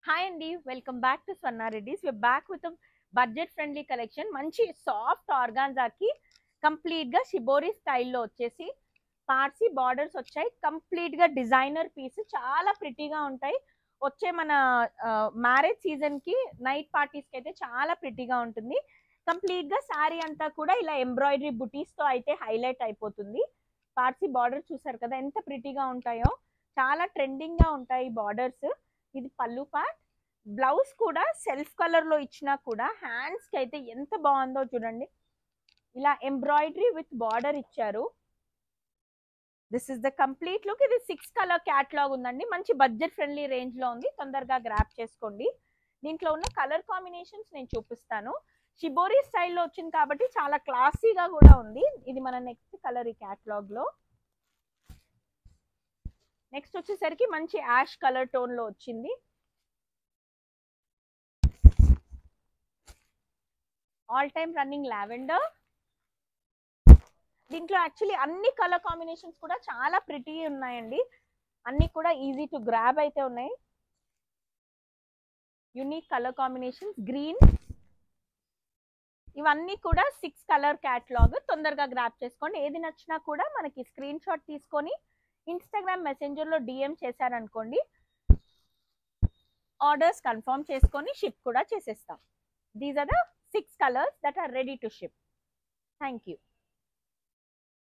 Hi అండి, welcome back to Swarna Reddy's. we're back with budget friendly collection. మంచి soft ఆర్గాన్జాకి complete గా షిబోరి స్టైల్లో వచ్చేసి పార్సీ బార్డర్స్ వచ్చాయి. కంప్లీట్ గా డిజైనర్ పీస్, చాలా ప్రిటీగా ఉంటాయి. వచ్చే మన మ్యారేజ్ సీజన్ కి, నైట్ పార్టీస్ కి అయితే చాలా ప్రిటీగా ఉంటుంది. కంప్లీట్ గా శారీ అంతా కూడా ఇలా ఎంబ్రాయిడరీ బుటీస్ తో అయితే హైలైట్ అయిపోతుంది. పార్సీ బార్డర్ చూసారు కదా ఎంత ప్రిటీగా ఉంటాయో, చాలా ట్రెండింగ్ గా ఉంటాయి బార్డర్స్. ఇది పళ్ళు పార్ట్. బ్లౌజ్ కూడా సెల్ఫ్ కలర్ లో ఇచ్చినా కూడా హ్యాండ్స్ కి అయితే ఎంత బాగుందో చూడండి. ఇలా ఎంబ్రాయిడరీ విత్ బార్డర్ ఇచ్చారు. This is the complete look. ఇది 6 కలర్ క్యాట్లాగ్ ఉందండి. మంచి బడ్జెట్ ఫ్రెండ్లీ రేంజ్ లో ఉంది. తొందరగా గ్రాప్ చేసుకోండి. దీంట్లో ఉన్న కలర్ కాంబినేషన్స్ నేను చూపిస్తాను. షిబోరి స్టైల్లో వచ్చింది కాబట్టి చాలా క్లాసీగా కూడా ఉంది. ఇది మన నెక్స్ట్ కలర్ ఈ క్యాట్లాగ్ లో. నెక్స్ట్ వచ్చేసరికి మంచి యాష్ కలర్ టోన్ లో వచ్చింది. All time running lavender. దీంట్లో యాక్చువల్లీ అన్ని కలర్ కాంబినేషన్స్ కూడా చాలా ప్రిటీ ఉన్నాయండి. అన్ని కూడా ఈజీ టు గ్రాబ్ అయితే ఉన్నాయి. Unique colour combinations. గ్రీన్. ఇవన్నీ కూడా 6 కలర్ క్యాటలాగ్. తొందరగా గ్రాబ్ చేసుకోండి. ఏది నచ్చినా కూడా మనకి స్క్రీన్ షాట్ తీసుకొని ఇన్స్టాగ్రామ్ మెసెంజర్ లో డిఎం చేశారనుకోండి, ఆర్డర్స్ కన్ఫర్మ్ చేసుకొని షిప్ కూడా చేసేస్తాం. These are the 6 colors that are ready to ship. Thank you.